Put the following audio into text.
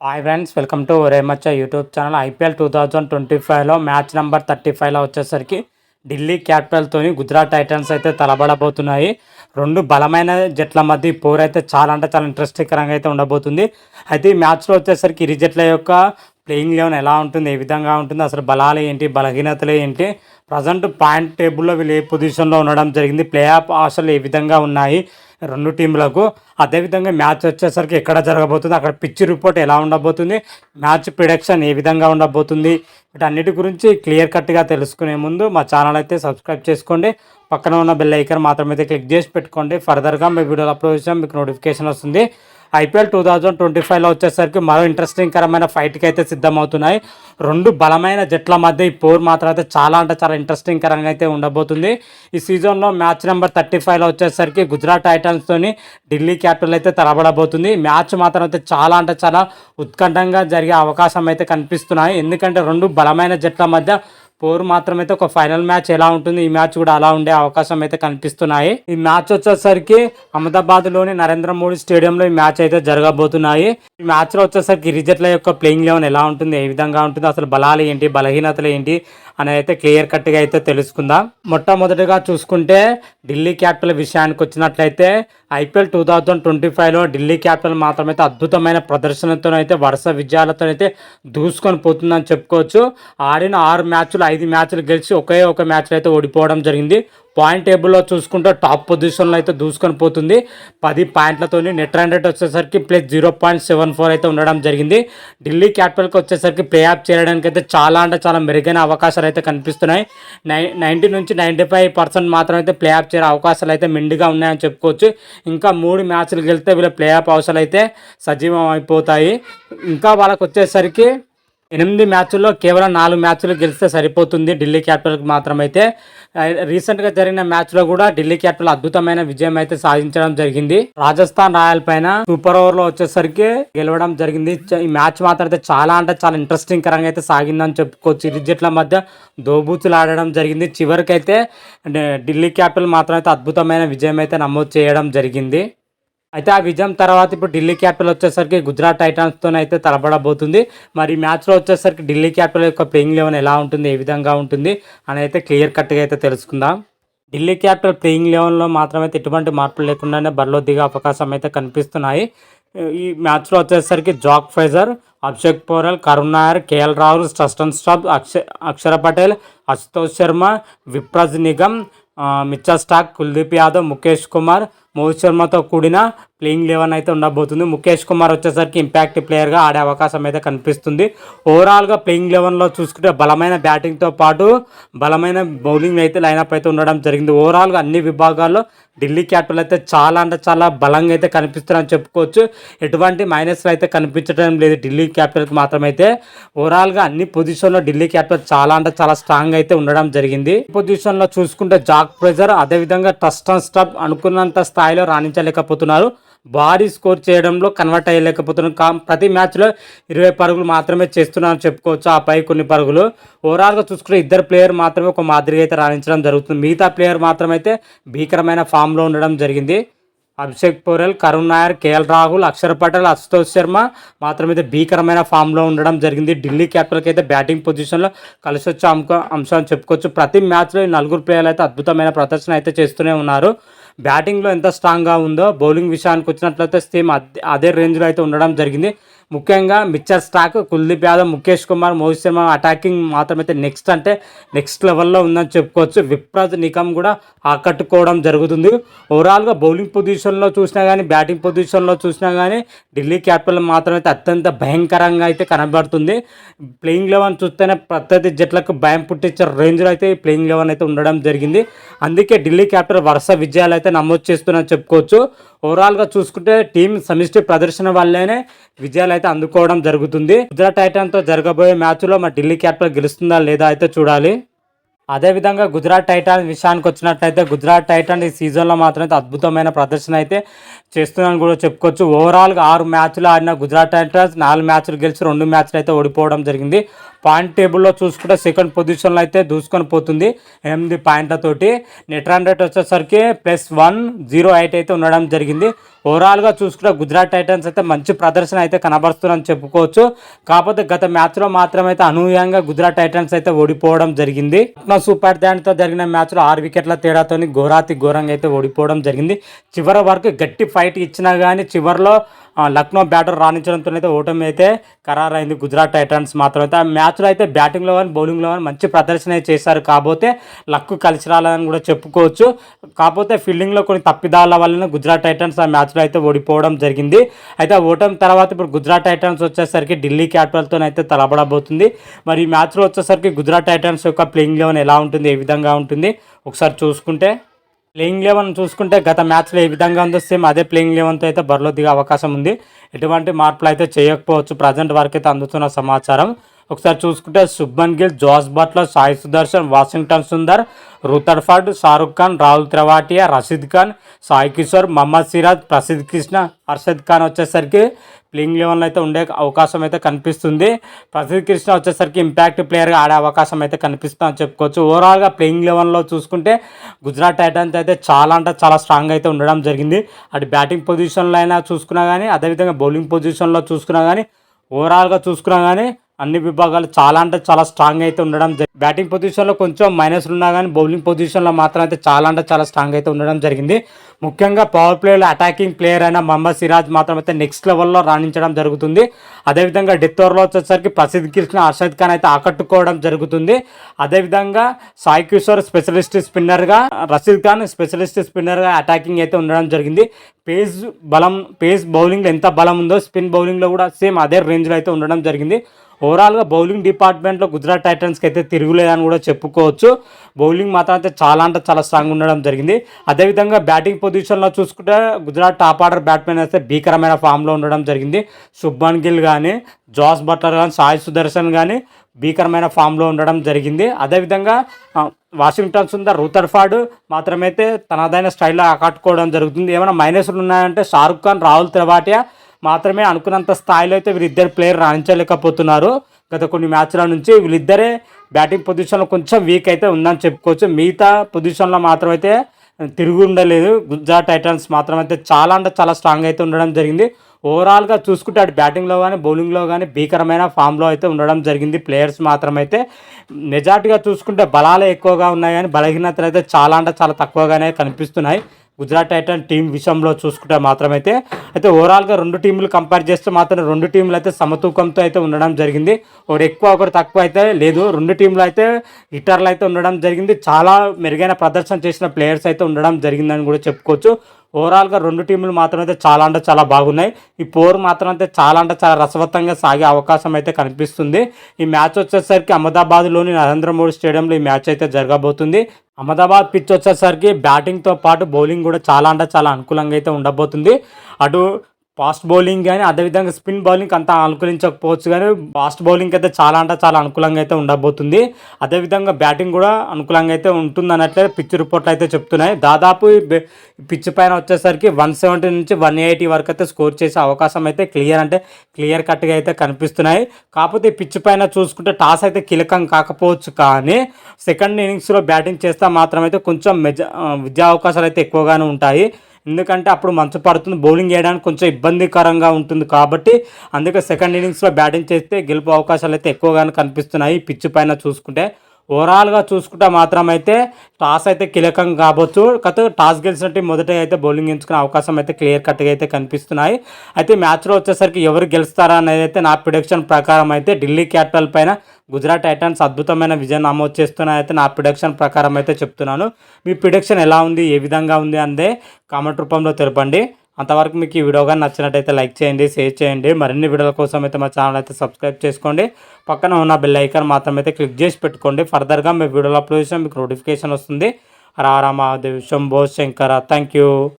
Hi friends, welcome to Ore Macha YouTube channel. IPL 2025లో match number 35లో వచ్చేసరికి ఢిల్లీ క్యాపిటల్తోని గుజరాత్ టైటన్స్ అయితే తలబడబోతున్నాయి. రెండు బలమైన జట్ల మధ్య పోర్ అయితే చాలా ఇంట్రెస్టింగ్కరంగా అయితే ఉండబోతుంది. అయితే ఈ మ్యాచ్లో వచ్చేసరికి ఇరు జట్ల యొక్క ప్లేయింగ్ లెవెన్ ఎలా ఉంటుంది, ఏ విధంగా ఉంటుంది, అసలు బలాలు ఏంటి, బలహీనతలు ఏంటి, ప్రజెంట్ పాయింట్ టేబుల్లో వీళ్ళు ఏ పొజిషన్లో ఉండడం జరిగింది, ప్లే ఆఫ్ ఆశలు ఏ విధంగా ఉన్నాయి రెండు టీంలకు, అదేవిధంగా మ్యాచ్ వచ్చేసరికి ఎక్కడ జరగబోతుంది, అక్కడ పిచ్ రిపోర్ట్ ఎలా ఉండబోతుంది, మ్యాచ్ ప్రిడిక్షన్ ఏ విధంగా ఉండబోతుంది, వీటన్నిటి గురించి క్లియర్ కట్గా తెలుసుకునే ముందు మా ఛానల్ అయితే సబ్స్క్రైబ్ చేసుకోండి. పక్కన ఉన్న బెల్ ఐకాన్ మాత్రమైతే క్లిక్ చేసి పెట్టుకోండి. ఫర్దర్గా మీ వీడియోలు అప్లోడ్ చేసాం మీకు నోటిఫికేషన్ వస్తుంది. ఐపీఎల్ 2025లో వచ్చేసరికి మరో ఇంట్రెస్టింగ్కరమైన ఫైట్కి అయితే సిద్ధమవుతున్నాయి. రెండు బలమైన జట్ల మధ్య ఈ పోర్ మాత్రం అయితే చాలా ఇంట్రెస్టింగ్కరంగా అయితే ఉండబోతుంది. ఈ సీజన్లో మ్యాచ్ నెంబర్ 35లో వచ్చేసరికి గుజరాత్ టైటన్స్తోని ఢిల్లీ క్యాపిటల్ అయితే తలబడబోతుంది. మ్యాచ్ మాత్రం అయితే చాలా ఉత్కంఠంగా జరిగే అవకాశం అయితే కనిపిస్తున్నాయి. ఎందుకంటే రెండు బలమైన జట్ల మధ్య పోరు మాత్రమైతే ఒక ఫైనల్ మ్యాచ్ ఎలా ఉంటుంది, ఈ మ్యాచ్ కూడా అలా ఉండే అవకాశం అయితే కనిపిస్తున్నాయి. ఈ మ్యాచ్ వచ్చేసరికి అహ్మదాబాద్లోని నరేంద్ర మోడీ స్టేడియంలో ఈ మ్యాచ్ అయితే జరగబోతున్నాయి. ఈ మ్యాచ్లో వచ్చేసరికి ఇరు జట్ల యొక్క ప్లేయింగ్ లెవెన్ ఎలా ఉంటుంది, ఏ విధంగా ఉంటుంది, అసలు బలాలు ఏంటి, బలహీనతలు ఏంటి అనేది అయితే క్లియర్ కట్గా అయితే తెలుసుకుందాం. మొట్టమొదటిగా చూసుకుంటే ఢిల్లీ క్యాపిటల్ విషయానికి వచ్చినట్లయితే ఐపీఎల్ 2025లో ఢిల్లీ క్యాపిటల్ మాత్రమైతే అద్భుతమైన ప్రదర్శనతో అయితే వరుస విజయాలతో అయితే దూసుకొని పోతుందని చెప్పుకోవచ్చు. ఆడిన 6 మ్యాచ్లు 5 మ్యాచ్లు గెలిచి ఒక మ్యాచ్లో అయితే ఓడిపోవడం జరిగింది. పాయింట్ టేబుల్లో చూసుకుంటే టాప్ పొజిషన్లో అయితే దూసుకొని పోతుంది. 10 పాయింట్లతో నెట్ రన్ రేట్ వచ్చేసరికి +0.74 అయితే ఉండడం జరిగింది. ఢిల్లీ క్యాపిటల్కి వచ్చేసరికి ప్లే ఆఫ్ చేయడానికి అయితే చాలా మెరుగైన అవకాశాలు అయితే కనిపిస్తున్నాయి. 90 నుంచి 95% మాత్రం అయితే ప్లే ఆఫ్ చేసే అవకాశాలు అయితే మెండుగా ఉన్నాయని చెప్పుకోవచ్చు. ఇంకా 3 మ్యాచ్లు గెలిస్తే వీళ్ళ ప్లే ఆఫ్ అవకాశాలు అయితే సజీవం అయిపోతాయి. ఇంకా వాళ్ళకి వచ్చేసరికి 8 మ్యాచ్ల్లో కేవలం 4 మ్యాచ్లు గెలిస్తే సరిపోతుంది ఢిల్లీ క్యాపిటల్కి మాత్రమైతే. రీసెంట్గా జరిగిన మ్యాచ్లో కూడా ఢిల్లీ క్యాపిటల్ అద్భుతమైన విజయం అయితే సాధించడం జరిగింది. రాజస్థాన్ రాయల్ పైన సూపర్ ఓవర్లో వచ్చేసరికి గెలవడం జరిగింది. ఈ మ్యాచ్ మాత్రం అయితే చాలా ఇంట్రెస్టింగ్ కరంగా అయితే సాగిందని చెప్పుకోవచ్చు. ఇరు జట్ల మధ్య దోబూచులు ఆడడం జరిగింది. చివరికైతే ఢిల్లీ క్యాపిటల్ మాత్రం అయితే అద్భుతమైన విజయం అయితే నమోదు చేయడం జరిగింది. అయితే ఆ విజయం తర్వాత ఇప్పుడు ఢిల్లీ క్యాపిటల్ వచ్చేసరికి గుజరాత్ టైటన్స్తో అయితే తలబడబోతుంది. మరి ఈ మ్యాచ్లో వచ్చేసరికి ఢిల్లీ క్యాపిటల్ యొక్క ప్లేయింగ్ లెవెన్ ఎలా ఉంటుంది, ఏ విధంగా ఉంటుంది అని అయితే క్లియర్ కట్గా అయితే తెలుసుకుందాం. ఢిల్లీ క్యాపిటల్ ప్లేయింగ్ లెవెన్లో మాత్రమైతే ఎటువంటి మార్పులు లేకుండానే బరిలో దిగే అవకాశం అయితే కనిపిస్తున్నాయి. ఈ మ్యాచ్లో వచ్చేసరికి జాక్ ఫ్రేజర్, అభిషేక్ పోరెల్, కరుణ్ నాయర్, కేఎల్ రాహుల్, స్టస్టన్ స్టాప్, అక్షర పటేల్, అశుతోష్ శర్మ, విప్రజ్ నిగమ్, మిచ్చల్ స్టార్క్, కుల్దీప్ యాదవ్, ముఖేష్ కుమార్, మోహిత్ శర్మతో కూడిన ప్లేయింగ్ లెవెన్ అయితే ఉండబోతుంది. ముఖేష్ కుమార్ వచ్చేసరికి ఇంపాక్ట్ ప్లేయర్గా ఆడే అవకాశం అయితే కనిపిస్తుంది. ఓవరాల్గా ప్లేయింగ్ లెవెన్లో చూసుకుంటే బలమైన బ్యాటింగ్తో పాటు బలమైన బౌలింగ్ అయితే లైనప్ అయితే ఉండడం జరిగింది. ఓవరాల్గా అన్ని విభాగాల్లో ఢిల్లీ క్యాపిటల్ అయితే చాలా బలంగా అయితే కనిపిస్తుందని చెప్పుకోవచ్చు. ఎటువంటి మైనస్లు అయితే కనిపించడం లేదు ఢిల్లీ క్యాపిటల్కి మాత్రమైతే. ఓవరాల్గా అన్ని పొజిషన్లో ఢిల్లీ క్యాపిటల్ చాలా స్ట్రాంగ్ అయితే ఉండడం జరిగింది. ఈ పొజిషన్లో చూసుకుంటే జాక్ ఫ్రేజర్, అదేవిధంగా టస్టన్ స్టబ్ అనుకున్నంత స్థాయిలో రాణించలేకపోతున్నారు. భారీ స్కోర్ చేయడంలో కన్వర్ట్ అయ్యలేకపోతున్నారు. ప్రతి మ్యాచ్లో 20 పరుగులు మాత్రమే చేస్తున్నారని చెప్పుకోవచ్చు. ఆ పై కొన్ని పరుగులు. ఓవరాల్గా చూసుకుంటే ఇద్దరు ప్లేయర్ మాత్రమే ఒక మాదిరిగా అయితే రాణించడం జరుగుతుంది. మిగతా ప్లేయర్ మాత్రమైతే భీకరమైన ఫామ్లో ఉండడం జరిగింది. అభిషేక్ పోరెల్, కరుణ్ నాయర్, కేఎల్ రాహుల్, అక్షర్ పటేల్, అశుతోష్ శర్మ మాత్రమైతే భీకరమైన ఫామ్లో ఉండడం జరిగింది. ఢిల్లీ క్యాపిటల్కి అయితే బ్యాటింగ్ పొజిషన్లో కలిసి వచ్చే అంశం చెప్పుకోవచ్చు. ప్రతి మ్యాచ్లో ఈ 4 ప్లేయర్లు అయితే అద్భుతమైన ప్రదర్శన అయితే చేస్తూనే ఉన్నారు. బ్యాటింగ్లో ఎంత స్ట్రాంగ్గా ఉందో బౌలింగ్ విషయానికి వచ్చినట్లయితే సేమ్ అదే రేంజ్లో అయితే ఉండడం జరిగింది. ముఖ్యంగా Mitchell Starc, Kuldeep Yadav, Mukesh Kumar, Mohit Sharma attacking మాత్రమైతే నెక్స్ట్ లెవెల్లో ఉందని చెప్పుకోవచ్చు. విప్రజ్ నిగమ్ కూడా ఆకట్టుకోవడం జరుగుతుంది. ఓవరాల్గా బౌలింగ్ పొజిషన్లో చూసినా కానీ బ్యాటింగ్ పొజిషన్లో చూసినా కానీ ఢిల్లీ క్యాపిటల్ మాత్రమైతే అత్యంత భయంకరంగా అయితే కనబడుతుంది. ప్లేయింగ్ లెవెన్ చూస్తేనే ప్రత్యర్థి జట్లకు భయం పుట్టించే రేంజ్లో అయితే ఈ ప్లేయింగ్ లెవెన్ అయితే ఉండడం జరిగింది. అందుకే ఢిల్లీ క్యాపిటల్ వరుస విజయాలు అయితే నమోదు చేస్తుందని చెప్పుకోవచ్చు. ఓవరాల్గా చూసుకుంటే టీం సమిష్టి ప్రదర్శన వల్లనే విజయాలు అయితే అందుకోవడం జరుగుతుంది. గుజరాత్ టైటన్తో జరగబోయే మ్యాచ్లో మరి ఢిల్లీ క్యాపిటల్ గెలుస్తుందా లేదా అయితే చూడాలి. అదేవిధంగా గుజరాత్ టైటన్స్ విషయానికి వచ్చినట్లయితే గుజరాత్ టైటన్ ఈ సీజన్లో మాత్రం అయితే అద్భుతమైన ప్రదర్శన అయితే చేస్తుందని కూడా చెప్పుకోవచ్చు. ఓవరాల్గా 6 మ్యాచ్లు ఆడిన గుజరాత్ టైటన్స్ 4 మ్యాచ్లు గెలిచి 2 మ్యాచ్లు అయితే ఓడిపోవడం జరిగింది. పాయింట్ టేబుల్లో చూసుకుంటే సెకండ్ పొజిషన్లో అయితే దూసుకొని పోతుంది 8 పాయింట్లతోటి. నెట్ రన్ రేట్ వచ్చేసరికి +108 అయితే ఉండడం జరిగింది. ఓవరాల్గా చూసుకుంటే గుజరాత్ టైటన్స్ అయితే మంచి ప్రదర్శన అయితే కనబరుస్తుందని చెప్పుకోవచ్చు. కాకపోతే గత మ్యాచ్లో మాత్రమైతే అనూహ్యంగా గుజరాత్ టైటన్స్ అయితే ఓడిపోవడం జరిగింది. లక్నో సూపర్ జాయింట్తో జరిగిన మ్యాచ్లో 6 వికెట్ల తేడాతో ఘోరంగా అయితే ఓడిపోవడం జరిగింది. చివరి వరకు గట్టి ఫైట్ ఇచ్చినా కానీ చివరిలో లక్నో బ్యాటర్ రాణించడంతో అయితే ఓటమి అయితే ఖరారైంది గుజరాత్ టైటన్స్ మాత్రం అయితే. ఆ మ్యాచ్లో అయితే బ్యాటింగ్లో కానీ బౌలింగ్లో కానీ మంచి ప్రదర్శన చేశారు. కాకపోతే లక్ కలిసి రాలేదని కూడా చెప్పుకోవచ్చు. కాకపోతే ఫీల్డింగ్లో కొన్ని తప్పిదాల వలన గుజరాత్ టైటన్స్ ఆ మ్యాచ్లో అయితే ఓడిపోవడం జరిగింది. అయితే ఆ ఓటమి తర్వాత ఇప్పుడు గుజరాత్ టైటన్స్ వచ్చేసరికి ఢిల్లీ క్యాపిటల్తో అయితే తలబడబోతుంది. మరి ఈ మ్యాచ్లో వచ్చేసరికి గుజరాత్ టైటన్స్ యొక్క ప్లేయింగ్ లెవెన్ ఎలా ఉంటుంది, ఏ విధంగా ఉంటుంది ఒకసారి చూసుకుంటే, ప్లేయింగ్ లెవెన్ చూసుకుంటే గత మ్యాచ్లో ఏ విధంగా ఉందో సేమ్ అదే ప్లేయింగ్ లెవెన్తో అయితే బరిలో దిగే అవకాశం ఉంది. ఎటువంటి మార్పులు అయితే చేయకపోవచ్చు ప్రజెంట్ వరకు అయితే అందుతున్న సమాచారం. ఒకసారి చూసుకుంటే Shubman Gill, Jos Buttler, Sai Sudharsan, Washington Sundar, Rutherford, Shahrukh Khan, Rahul Tripathi, Rashid Khan, Sai Kishore, Mohammed Siraj, Prasidh Krishna, Harshad Khan వచ్చేసరికి ప్లేయింగ్ లెవెన్లో అయితే ఉండే అవకాశం అయితే కనిపిస్తుంది. ప్రసిద్ధ్ కృష్ణ వచ్చేసరికి ఇంపాక్ట్ ప్లేయర్గా ఆడే అవకాశం అయితే కనిపిస్తుందని చెప్పుకోవచ్చు. ఓవరాల్గా ప్లేయింగ్ లెవెన్లో చూసుకుంటే గుజరాత్ టైటన్స్ అయితే చాలా అంటే చాలా స్ట్రాంగ్ అయితే ఉండడం జరిగింది. అటు బ్యాటింగ్ పొజిషన్లో అయినా చూసుకున్నా కానీ, అదేవిధంగా బౌలింగ్ పొజిషన్లో చూసుకున్నా కానీ, ఓవరాల్గా చూసుకున్నా కానీ అన్ని విభాగాలు చాలా అంటే చాలా స్ట్రాంగ్ అయితే ఉండడం బ్యాటింగ్ పొజిషన్లో కొంచెం మైనస్లు ఉన్నా కానీ బౌలింగ్ పొజిషన్లో మాత్రం అయితే చాలా అంటే చాలా స్ట్రాంగ్ అయితే ఉండడం జరిగింది. ముఖ్యంగా పవర్ ప్లేలో అటాకింగ్ ప్లేయర్ అయిన మహమ్మద్ సిరాజ్ మాత్రం అయితే నెక్స్ట్ లెవెల్లో రాణించడం జరుగుతుంది. అదేవిధంగా డెత్ ఓవర్లో వచ్చేసరికి ప్రసిద్ధ్ కృష్ణ, హర్షద్ ఖాన్ అయితే ఆకట్టుకోవడం జరుగుతుంది. అదేవిధంగా సాయి కిషోర్ స్పెషలిస్ట్ స్పిన్నర్గా, రషీద్ ఖాన్ స్పెషలిస్ట్ స్పిన్నర్గా అటాకింగ్ అయితే ఉండడం జరిగింది. పేస్ బౌలింగ్లో ఎంత బలం ఉందో స్పిన్ బౌలింగ్లో కూడా సేమ్ అదే రేంజ్లో అయితే ఉండడం జరిగింది. ఓవరాల్గా బౌలింగ్ డిపార్ట్మెంట్లో గుజరాత్ టైటన్స్కి అయితే తిరుగులేదని కూడా చెప్పుకోవచ్చు. బౌలింగ్ మాత్రం అయితే చాలా స్ట్రాంగ్ ఉండడం జరిగింది. అదేవిధంగా బ్యాటింగ్ పొజిషన్లో చూసుకుంటే గుజరాత్ టాప్ ఆర్డర్ బ్యాట్స్మెన్ అయితే భీకరమైన ఫామ్లో ఉండడం జరిగింది. శుభ్మన్ గిల్ కానీ, జోస్ బట్లర్ కానీ, సాయి సుదర్శన్ కానీ భీకరమైన ఫామ్లో ఉండడం జరిగింది. అదేవిధంగా వాషింగ్టన్ సుందర్, రూథర్ఫర్డ్ మాత్రమైతే తనదైన స్టైల్లో ఆకట్టుకోవడం జరుగుతుంది. ఏమైనా మైనస్లు ఉన్నాయంటే షారుఖ్ ఖాన్, రాహుల్ త్రిపాఠి మాత్రమే అనుకున్నంత స్థాయిలో అయితే వీరిద్దరు ప్లేయర్ రాణించలేకపోతున్నారు. గత కొన్ని మ్యాచ్ల నుంచి వీళ్ళిద్దరే బ్యాటింగ్ పొజిషన్లో కొంచెం వీక్ అయితే ఉందని చెప్పుకోవచ్చు. మిగతా పొజిషన్లో మాత్రం అయితే తిరిగి ఉండలేదు. గుజరాత్ టైటన్స్ మాత్రం అయితే చాలా స్ట్రాంగ్ అయితే ఉండడం జరిగింది. ఓవరాల్గా చూసుకుంటే అటు బ్యాటింగ్లో కానీ బౌలింగ్లో కానీ భీకరమైన ఫామ్లో అయితే ఉండడం జరిగింది. ప్లేయర్స్ మాత్రమైతే మెజార్టీగా చూసుకుంటే బలాలే ఎక్కువగా ఉన్నాయి కానీ బలహీనతలు అయితే చాలా తక్కువగానే కనిపిస్తున్నాయి గుజరాత్ టైటన్ టీం విషయంలో చూసుకుంటే మాత్రమైతే. అయితే ఓవరాల్గా రెండు టీంలు కంపేర్ చేస్తే మాత్రం రెండు టీంలు అయితే సమతూకంతో అయితే ఉండడం జరిగింది. ఒకటి ఎక్కువ ఒకటి తక్కువ అయితే లేదు. రెండు టీంలు అయితే హిట్టర్లు అయితే ఉండడం జరిగింది. చాలా మెరుగైన ప్రదర్శన చేసిన ప్లేయర్స్ అయితే ఉండడం జరిగిందని కూడా చెప్పుకోవచ్చు. ఓవరాల్గా రెండు టీంలు మాత్రం అయితే చాలా బాగున్నాయి. ఈ పోరు మాత్రం అయితే చాలా రసవత్తంగా సాగే అవకాశం అయితే కనిపిస్తుంది. ఈ మ్యాచ్ వచ్చేసరికి అహ్మదాబాద్లోని నరేంద్ర మోడీ స్టేడియంలో ఈ మ్యాచ్ అయితే జరగబోతుంది. అహ్మదాబాద్ పిచ్ వచ్చేసరికి బ్యాటింగ్తో పాటు బౌలింగ్ కూడా చాలా అనుకూలంగా అయితే ఉండబోతుంది. అటు ఫాస్ట్ బౌలింగ్ కానీ అదేవిధంగా స్పిన్ బౌలింగ్ అంతా అనుకూలించకపోవచ్చు కానీ ఫాస్ట్ బౌలింగ్ అయితే చాలా అనుకూలంగా అయితే ఉండబోతుంది. అదేవిధంగా బ్యాటింగ్ కూడా అనుకూలంగా అయితే ఉంటుంది అన్నట్లే పిచ్ రిపోర్ట్లు అయితే చెప్తున్నాయి. దాదాపు పిచ్ పైన వచ్చేసరికి 170 నుంచి 180 వరకు అయితే స్కోర్ చేసే అవకాశం అయితే క్లియర్ కట్గా అయితే కనిపిస్తున్నాయి. కాకపోతే పిచ్ పైన చూసుకుంటే టాస్ అయితే కీలకం కాకపోవచ్చు కానీ సెకండ్ ఇన్నింగ్స్లో బ్యాటింగ్ చేస్తే మాత్రం అయితే కొంచెం విజయ అవకాశాలు అయితే ఎక్కువగానే ఉంటాయి. ఎందుకంటే అప్పుడు మంచు పడుతుంది, బౌలింగ్ చేయడానికి కొంచెం ఇబ్బందికరంగా ఉంటుంది. కాబట్టి అందుకే సెకండ్ ఇన్నింగ్స్లో బ్యాటింగ్ చేస్తే గెలుపు అవకాశాలు అయితే ఎక్కువగానే కనిపిస్తున్నాయి పిచ్ పైన చూసుకుంటే. ఓవరాల్గా చూసుకుంటే మాత్రం అయితే టాస్ అయితే కీలకం కావచ్చు. టాస్ గెలిచిన టీం మొదట అయితే బౌలింగ్ ఎంచుకునే అవకాశం అయితే క్లియర్ కట్గా అయితే కనిపిస్తున్నాయి. అయితే మ్యాచ్లో వచ్చేసరికి ఎవరు గెలుస్తారా అనేది అయితే నా ప్రిడిక్షన్ ప్రకారం అయితే ఢిల్లీ క్యాపిటల్ పైన గుజరాత్ టైటన్స్ అద్భుతమైన విజయం నమోదు చేస్తున్నాయైతే నా ప్రిడిక్షన్ ప్రకారం అయితే చెప్తున్నాను. మీ ప్రిడిక్షన్ ఎలా ఉంది, ఏ విధంగా ఉంది అందే కామెంట్ రూపంలో తెలపండి. అంతవరకు మీకు ఈ వీడియో కానీ నచ్చినట్టయితే లైక్ చేయండి, షేర్ చేయండి. మరిన్ని వీడియోల కోసం అయితే మా ఛానల్ అయితే సబ్స్క్రైబ్ చేసుకోండి. పక్కన ఉన్న బెల్ ఐకాన్ మాత్రం అయితే క్లిక్ చేసి పెట్టుకోండి. ఫర్దర్గా మీ వీడియోలో అప్లోడ్ చేసిన మీకు నోటిఫికేషన్ వస్తుంది. రామ దేవ్ శంభో శంకర. Thank you.